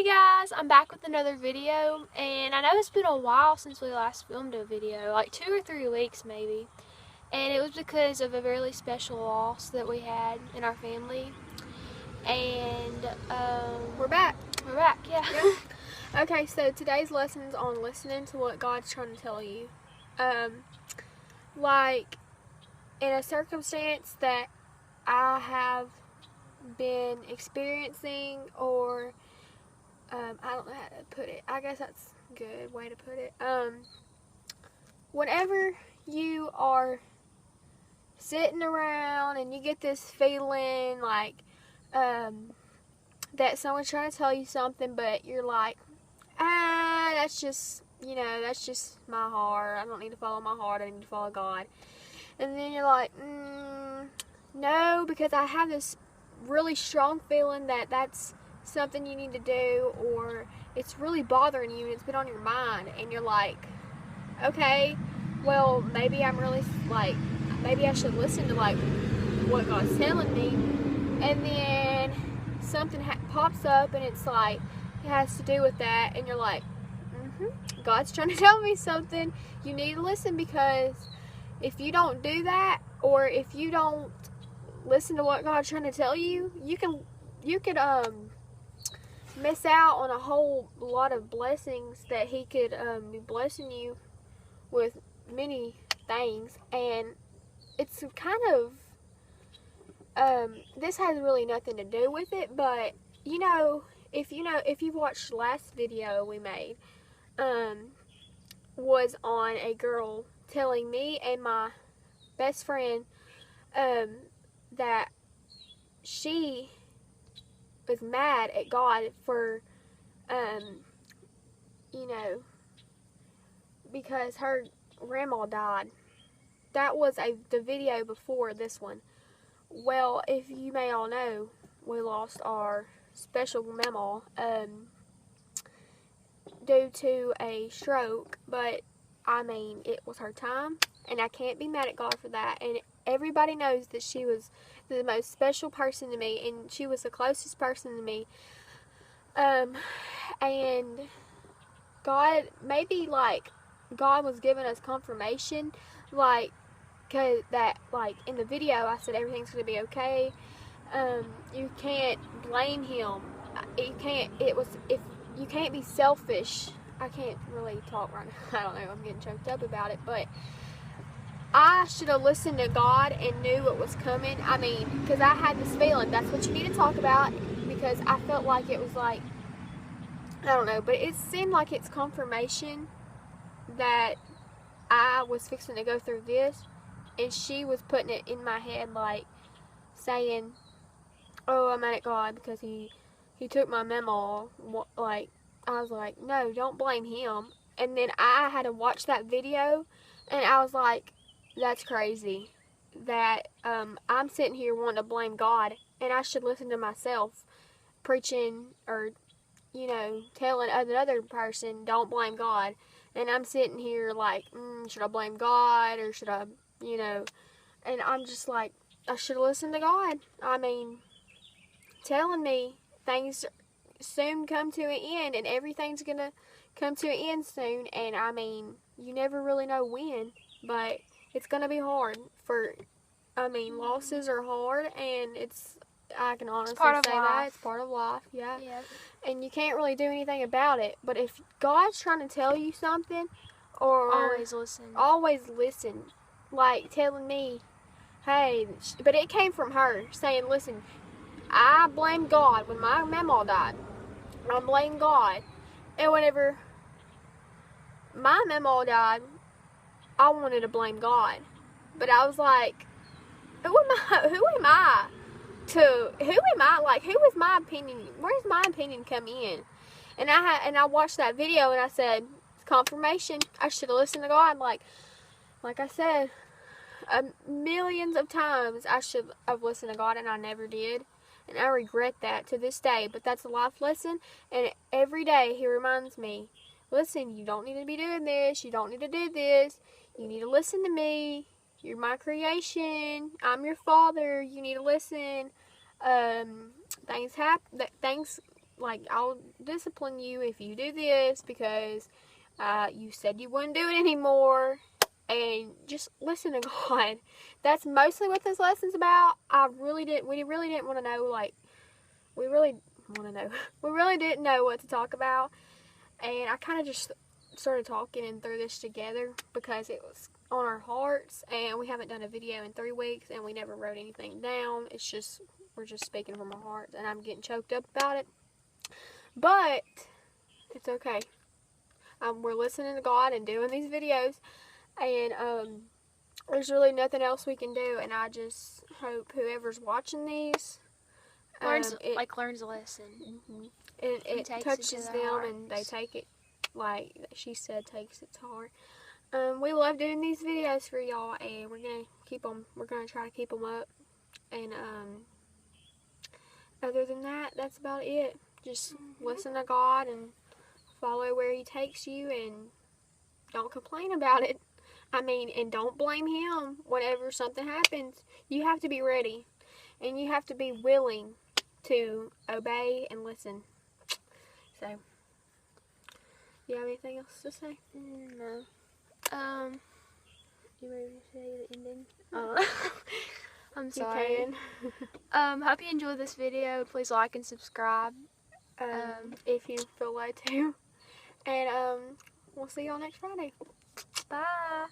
Hey guys, I'm back with another video, and I know it's been a while since we last filmed a video, like 2 or 3 weeks maybe, and it was because of a really special loss that we had in our family, and We're back. Yeah. Okay, so today's lesson's on listening to what God's trying to tell you. Like in a circumstance that I have been experiencing, or I don't know how to put it. I guess that's a good way to put it. Whenever you are sitting around and you get this feeling like that someone's trying to tell you something, but you're like, that's just, that's just my heart. I don't need to follow my heart. I need to follow God. And then you're like, no, because I have this really strong feeling that that's something you need to do, or it's really bothering you and it's been on your mind, and you're like, okay, well, maybe I'm really, maybe I should listen to, what God's telling me. And then something pops up and it's like, it has to do with that, and you're like, God's trying to tell me something. You need to listen, because if you don't do that, or if you don't listen to what God's trying to tell you, you could miss out on a whole lot of blessings that He could be blessing you with many things. And it's kind of this has really nothing to do with it, but if you've watched the last video we made, was on a girl telling me and my best friend that she was mad at God for because her grandma died. That was the video before this one. Well, if you may all know, we lost our special mama due to a stroke, but I mean, it was her time, and I can't be mad at God for that. And everybody knows that she was the most special person to me, and she was the closest person to me. And God, maybe God was giving us confirmation, cause that in the video I said everything's gonna be okay. You can't blame Him. You can't be selfish. I can't really talk right now. I don't know. I'm getting choked up about it, but I should have listened to God and knew what was coming. I mean, because I had this feeling. That's what you need to talk about, because I felt like it was I don't know, but it seemed like it's confirmation that I was fixing to go through this, and she was putting it in my head, saying, oh, I'm mad at God because he took my memo. I was like, no, don't blame Him. And then I had to watch that video, and I was like, that's crazy that I'm sitting here wanting to blame God, and I should listen to myself preaching, or telling another person, don't blame God. And I'm sitting here should I blame God, or should I, and I'm just like, I should have listened to God. I mean, telling me things soon come to an end, and everything's gonna come to an end soon. And I mean, you never really know when, but it's gonna be hard losses are hard, and I can honestly say that it's part of life. Yeah. And you can't really do anything about it. But if God's trying to tell you something, or Always listen. Like telling me, hey, but it came from her saying, listen, I blame God when my mama died. I blame God. And whenever my mama died, I wanted to blame God. But I was like, who am I? Who is my opinion? Where does my opinion come in? And I watched that video, and I said, it's confirmation. I should have listened to God. Like I said, millions of times I should have listened to God, and I never did. And I regret that to this day. But that's a life lesson, and every day He reminds me, listen, you don't need to be doing this. You don't need to do this. You need to listen to me. You're my creation. I'm your Father. You need to listen. Things like, I'll discipline you if you do this because you said you wouldn't do it anymore. And just listen to God. That's mostly what this lesson's about. We really didn't want to know, like, we really didn't know what to talk about. And I kind of just started talking and threw this together because it was on our hearts, and we haven't done a video in 3 weeks, and we never wrote anything down. It's just, we're just speaking from our hearts, and I'm getting choked up about it. But it's okay. We're listening to God and doing these videos, and there's really nothing else we can do. And I just hope whoever's watching these learns a lesson. Mm-hmm. It touches them, and they take it, like she said, takes it to heart. We love doing these videos for y'all, and we're gonna keep them. We're gonna try to keep them up. And other than that, that's about it. Just listen to God and follow where He takes you, and don't complain about it. I mean, and don't blame Him whenever something happens. You have to be ready, and you have to be willing to obey and listen. So, you have anything else to say? No. You ready to say the ending? I'm sorry. You can. Hope you enjoyed this video. Please like and subscribe. If you feel like to. And we'll see y'all next Friday. Bye.